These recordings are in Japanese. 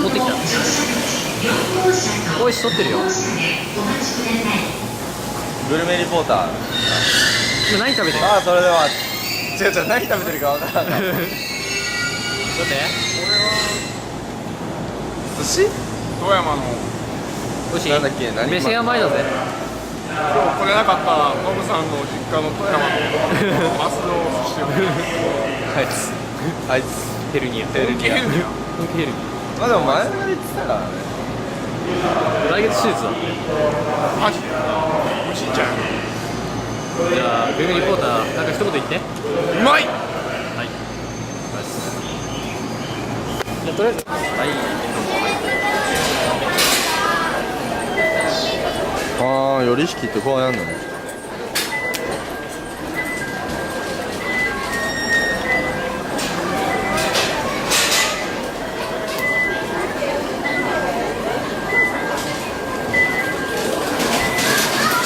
持ってきた。おいし、取ってるよ。グルメリポーター。今何食べてる？ああ、それでは違う何食べてるかわからない。どうやって？寿司？富山のおいしい？なんだっけ、何目線甘いだぜ。今日来れなかったノブさんの実家の富山のマスの寿司をあいつヘルニア。ヘルニア。本気ヘルニまあでも前々言ってたからね。ア。来月手術だって。マジで美味しいんじゃん。じゃあグルメリポーターなんか一言言って。うまい。はい。じゃあとりあえず。はい。ああ、より引きってこうやんのね。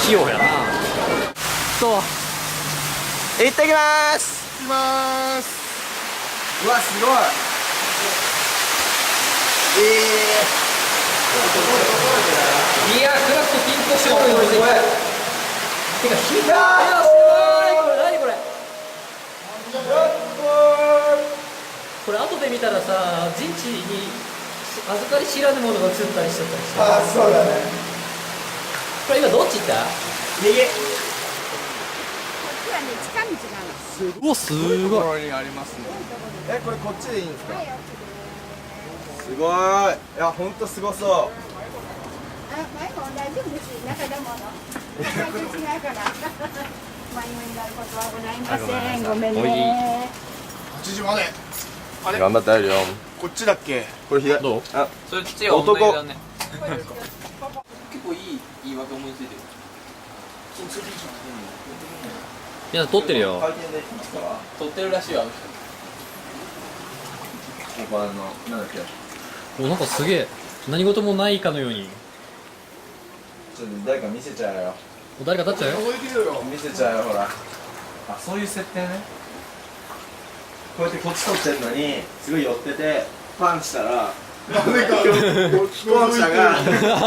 器用やな。そう。行ってきまーす。行きまーす。うわ、すごい。いや、クラフト緊張してる。てか、火が。何これ。これ後で見たらさ、陣地に預かり知らぬものが映ったりしちゃったりして。ああ、そうだね。これ今どっち行った？右。うわ、すとごい。ころにありますね。これこっちでいいんですか。すごーい。いや、ほんとすごそう。前も大丈夫です。中だもの。最近違うから。前になることはございません。ごめんね。8時まで。あれ、頑張ってあるよ。こっちだっけ。これ左。どう？あ、それ土は男問題だね。結構いい言い訳思いついてる。皆さん撮ってるよ。回転できますか。撮ってるらしいわ。ここなんだっけ。お、なんかすげえ。何事もないかのように。ちょっと誰か見せちゃうよ。お、誰か立っちゃうよ。覚えてるよ。見せちゃうよ、ほら。あ、そういう設定ね。こうやってこっち撮ってんのに、すごい寄ってて、パンしたら。なんでか。既婚者が。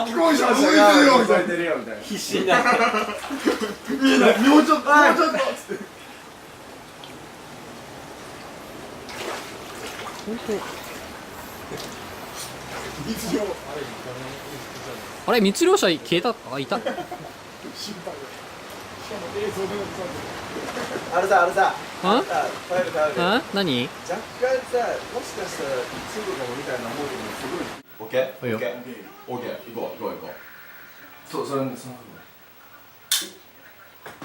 既婚者既が婚者が覗い覗いてるよみたいてるよみたいな。必死。な。もうちょっともうちょっとつって。必要。あれ、密漁者消えた？あ、いた。心配。しかも映像であれさ、あれさ。あ？食べる食べる。あ？何？若干さ、もしかしたら中国のみたいな思うけどすごい。オッケー。いいよオッケー。オッケー。行こう行こう行こう。そう、それその。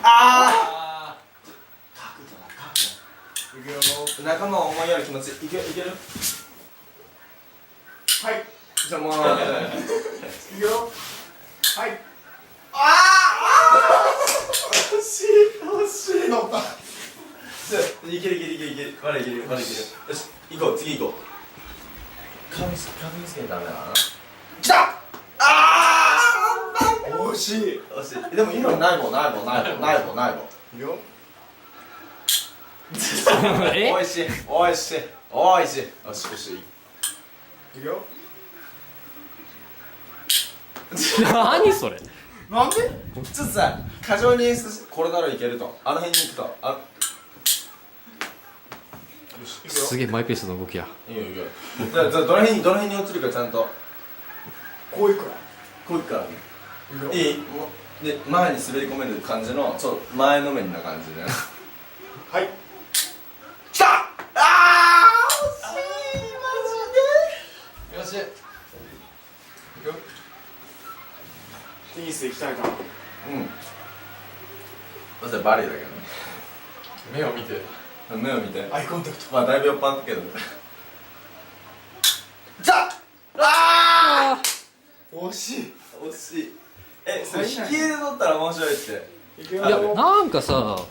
ああ。角度だ角度。いくよ。仲間を思いやる気持ち。いける。はい。じゃあもう。いくよ。はい。惜しい。乗った。いける。まだいける。よし、行こう、次行こう。髪つけダメだな。来た。惜しい。でも今のない棒。いくよ。え？おいしい。よし。いくよ。何それ？なんで？ちょっとさ、過剰に演出し、これならいけると。あの辺に行くと。すげえマイペースの動きや。いいよ。じゃあどの辺に落ちるかちゃんと。こういくから。こう行くからね。いくよ。いい？で、前に滑り込める感じの、前のめりな感じでね。はい。来た。惜しい、マジで。よし。テニス行きたいか。まずはバレエだけどね。目を見て。目を見て。アイコンタクト。まあだいぶ酔っ払ったけど。惜しい。惜しい。それ引き絵で撮ったら面白いって。いくよ。いや、なんかさ、は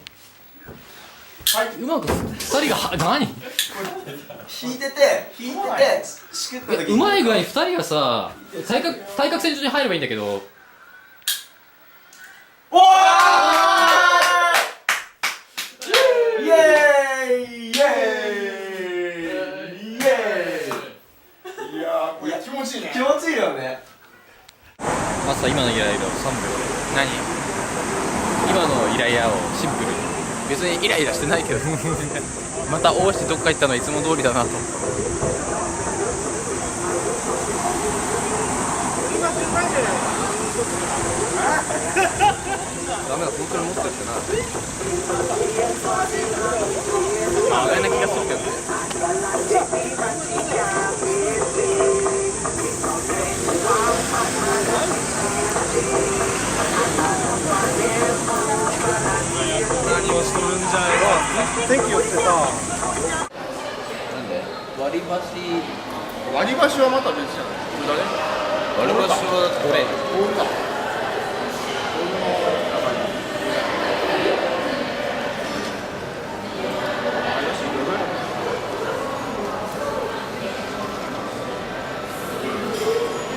い。うまく二人が何？引いてて、しくった時に。うまい具合に二人がさ、対角線上に入ればいいんだけど。おーイエーイ。いやー、ここれ気持ちいいね気持ちいいよね。マスター今のイライラを3秒で。何今のイライラをシンプルに。別にイライラしてないけどまた大してどっか行ったのはいつも通りだなと。ダメだ、本当にもっとやってな。意外な気がするけどね。何をしとるんじゃいろ天気よってさなんで割り箸割り箸はまた別じゃないこれだね割り箸はこれボールか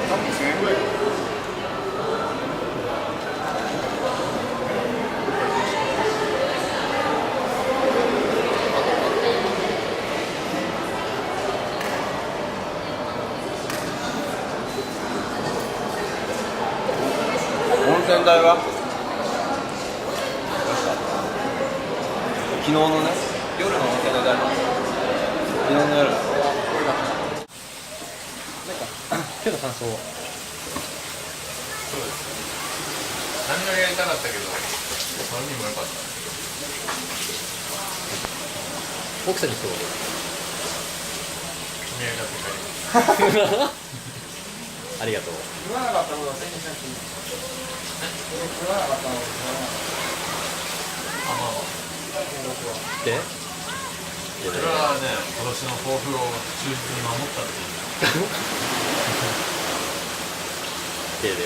多分1000円ぐらい温泉代は昨日のね、夜の温泉代は昨日の夜今日の感想は。何がやりたかったけど3人もよかった奥さんにそう。君やりたって帰りありがとう。言わなかったことは先に先に言わなかったのはまあまあでそれはね、今年の抱負を忠実に守ったっていうで